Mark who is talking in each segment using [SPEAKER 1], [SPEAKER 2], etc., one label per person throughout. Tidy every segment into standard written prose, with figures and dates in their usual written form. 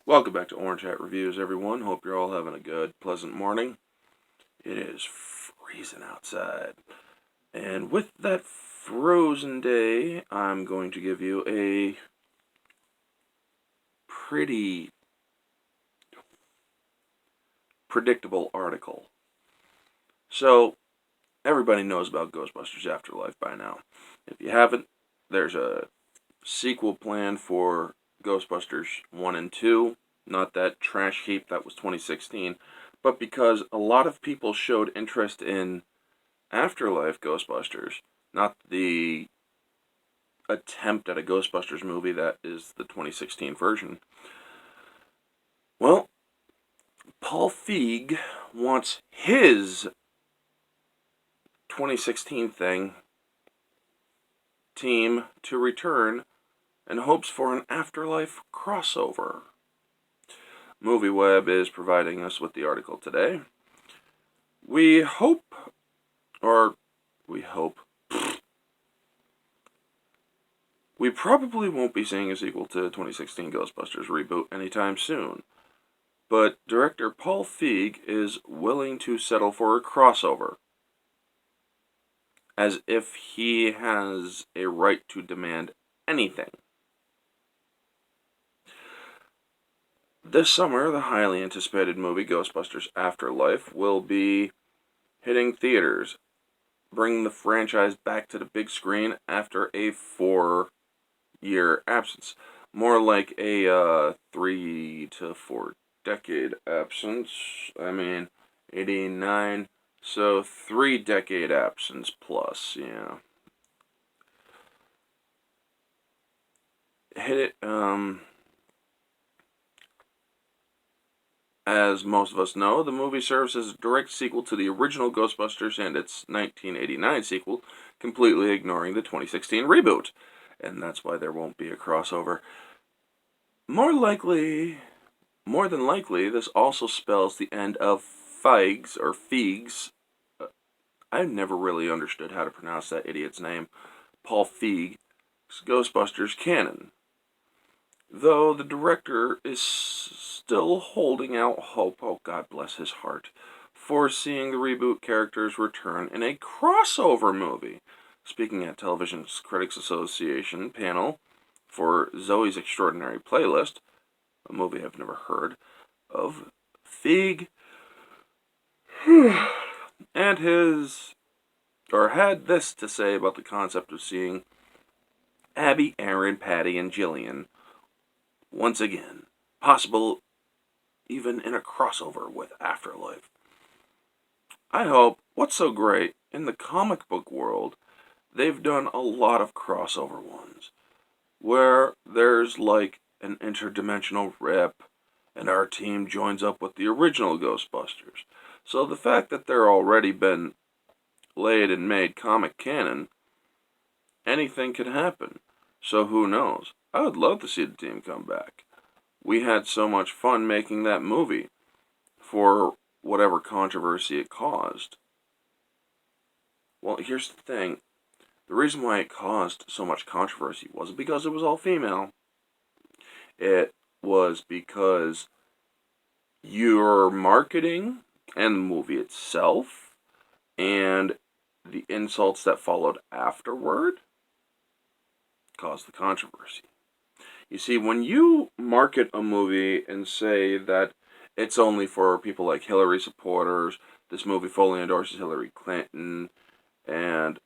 [SPEAKER 1] Welcome back to Orange Hat Reviews, everyone. Hope you're all having a good, pleasant morning. It is freezing outside. And with that frozen day, I'm going to give you a pretty predictable article. So, everybody knows about Ghostbusters Afterlife by now. If you haven't, there's a sequel planned for Ghostbusters 1 and 2. Not that trash heap that was 2016, but because a lot of people showed interest in Afterlife Ghostbusters, not the attempt at a Ghostbusters movie that is the 2016 version. Well, Paul Feig wants his 2016 team to return and hopes for an Afterlife crossover. MovieWeb is providing us with the article today. We hope, we probably won't be seeing a sequel to 2016 Ghostbusters reboot anytime soon, but director Paul Feig is willing to settle for a crossover, as if he has a right to demand anything. This summer, the highly anticipated movie Ghostbusters Afterlife will be hitting theaters, bringing the franchise back to the big screen after a 4-year absence. More like a 3 to 4 decade absence. 89. So 3-decade absence plus, yeah. Hit it, as most of us know, the movie serves as a direct sequel to the original Ghostbusters and its 1989 sequel, completely ignoring the 2016 reboot. And that's why there won't be a crossover. More than likely, this also spells the end of Feig's. I've never really understood how to pronounce that idiot's name. Paul Feig's Ghostbusters canon. Though the director is still holding out hope, oh God bless his heart, for seeing the reboot characters return in a crossover movie. Speaking at Television Critics Association panel for Zoe's Extraordinary Playlist, a movie I've never heard of, Feig and had this to say about the concept of seeing Abby, Aaron, Patty, and Jillian once again, possible even in a crossover with Afterlife. I hope, what's so great, in the comic book world, they've done a lot of crossover ones, where there's like an interdimensional rip, and our team joins up with the original Ghostbusters. So the fact that they're already been laid and made comic canon, anything can happen. So who knows? I would love to see the team come back. We had so much fun making that movie for whatever controversy it caused. Well, here's the thing. The reason why it caused so much controversy wasn't because it was all female. It was because your marketing and the movie itself and the insults that followed afterward caused the controversy. You see, when you market a movie and say that it's only for people like Hillary supporters, this movie fully endorses Hillary Clinton, and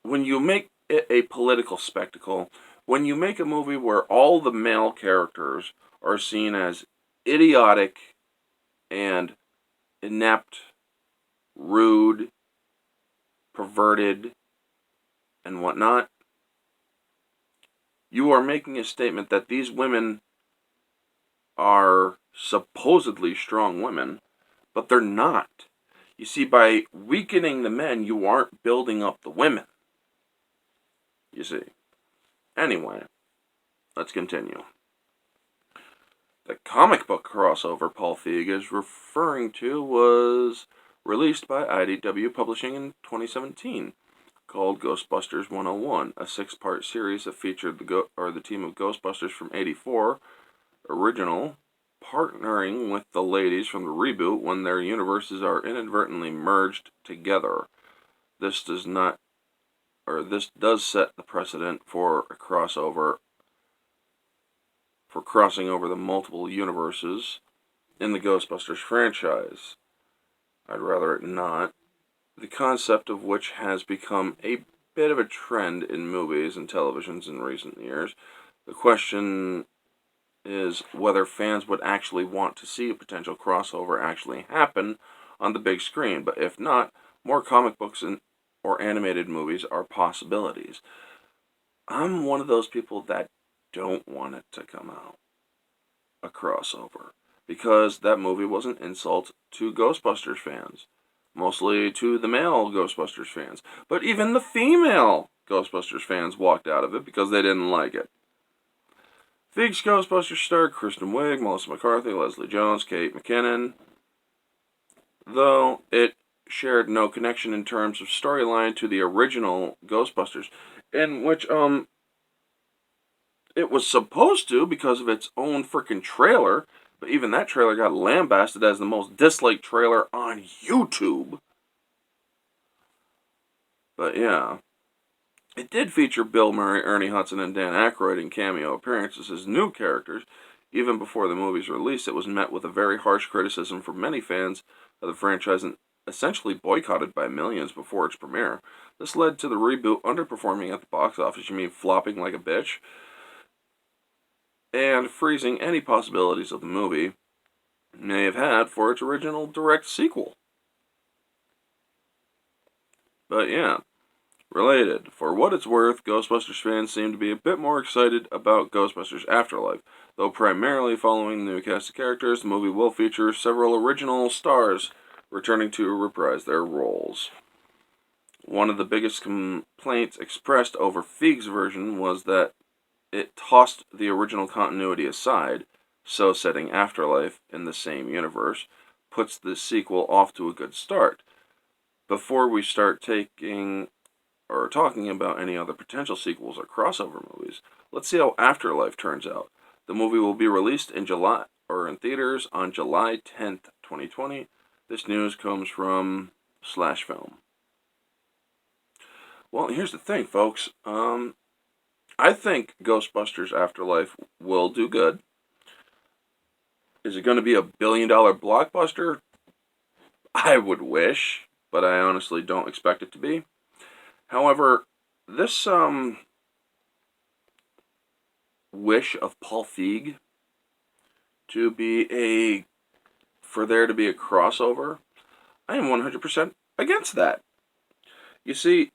[SPEAKER 1] when you make it a political spectacle, when you make a movie where all the male characters are seen as idiotic and inept, rude, perverted, and whatnot, you are making a statement that these women are supposedly strong women, but they're not. You see, by weakening the men, you aren't building up the women. You see. Anyway, let's continue. The comic book crossover Paul Feig is referring to was released by IDW Publishing in 2017, called Ghostbusters 101, a 6-part series that featured the team of Ghostbusters from '84 original, partnering with the ladies from the reboot when their universes are inadvertently merged together. This does not, or this does set the precedent for a crossover, for crossing over the multiple universes in the Ghostbusters franchise. I'd rather it not. The concept of which has become a bit of a trend in movies and televisions in recent years. The question is whether fans would actually want to see a potential crossover actually happen on the big screen, but if not, more comic books or animated movies are possibilities. I'm one of those people that don't want it to come out, a crossover, because that movie was an insult to Ghostbusters fans. Mostly to the male Ghostbusters fans. But even the female Ghostbusters fans walked out of it because they didn't like it. Feig's Ghostbusters starred Kristen Wiig, Melissa McCarthy, Leslie Jones, Kate McKinnon, though it shared no connection in terms of storyline to the original Ghostbusters, in which it was supposed to because of its own freaking trailer, but even that trailer got lambasted as the most disliked trailer on YouTube. But yeah, it did feature Bill Murray, Ernie Hudson, and Dan Aykroyd in cameo appearances as new characters. Even before the movie's release, it was met with a very harsh criticism from many fans of the franchise and essentially boycotted by millions before its premiere. This led to the reboot underperforming at the box office, you mean flopping like a bitch, and freezing any possibilities of the movie may have had for its original direct sequel. But yeah, related. For what it's worth, Ghostbusters fans seem to be a bit more excited about Ghostbusters Afterlife. Though primarily following the new cast of characters, the movie will feature several original stars returning to reprise their roles. One of the biggest complaints expressed over Feig's version was that it tossed the original continuity aside, so setting Afterlife in the same universe puts the sequel off to a good start. Before we start talking about any other potential sequels or crossover movies, let's see how Afterlife turns out. The movie will be released in July or in theaters on July 10th, 2020. This news comes from Slash Film. Well, here's the thing, folks. I think Ghostbusters Afterlife will do good. Is it going to be $1 billion blockbuster? I would wish, but I honestly don't expect it to be. However, this wish of Paul Feig for there to be a crossover, I am 100% against that. You see,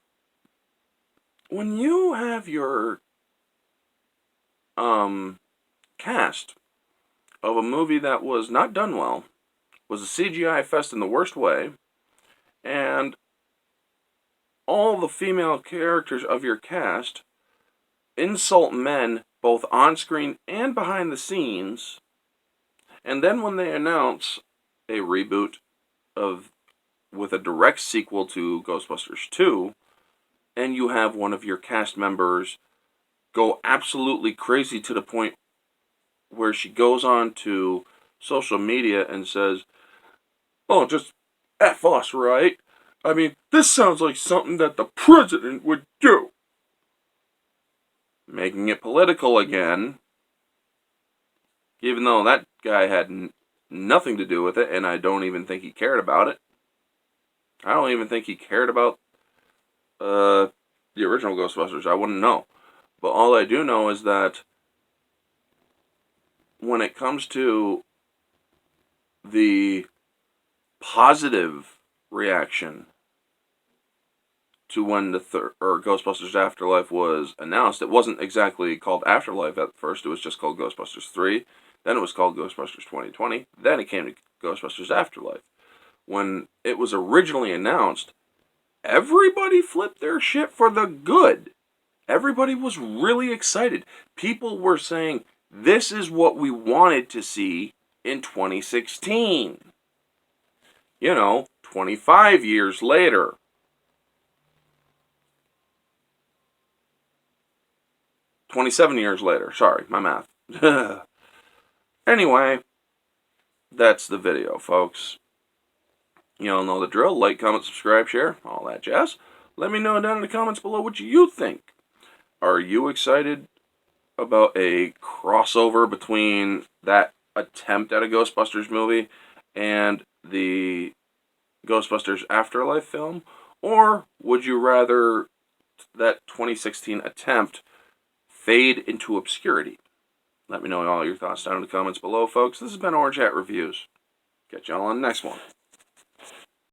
[SPEAKER 1] when you have your cast of a movie that was not done well, was a CGI fest in the worst way, and all the female characters of your cast insult men both on screen and behind the scenes, and then when they announce a reboot with a direct sequel to Ghostbusters 2, and you have one of your cast members go absolutely crazy to the point where she goes on to social media and says, "Oh, just F us, right? I mean, this sounds like something that the president would do." Making it political again, even though that guy had nothing to do with it, and I don't even think he cared about it. I don't even think he cared about the original Ghostbusters. I wouldn't know. But all I do know is that when it comes to the positive reaction to when the Ghostbusters Afterlife was announced, it wasn't exactly called Afterlife at first. It was just called Ghostbusters 3. Then it was called Ghostbusters 2020. Then it came to Ghostbusters Afterlife. When it was originally announced, everybody flipped their shit for the good. Everybody was really excited. People were saying, this is what we wanted to see in 2016. 25 years later. 27 years later. Sorry, my math. Anyway, that's the video, folks. You all know the drill. Like, comment, subscribe, share, all that jazz. Let me know down in the comments below what you think. Are you excited about a crossover between that attempt at a Ghostbusters movie and the Ghostbusters Afterlife film? Or would you rather that 2016 attempt fade into obscurity? Let me know all your thoughts down in the comments below, folks. This has been Orange Hat Reviews. Catch y'all on the next one.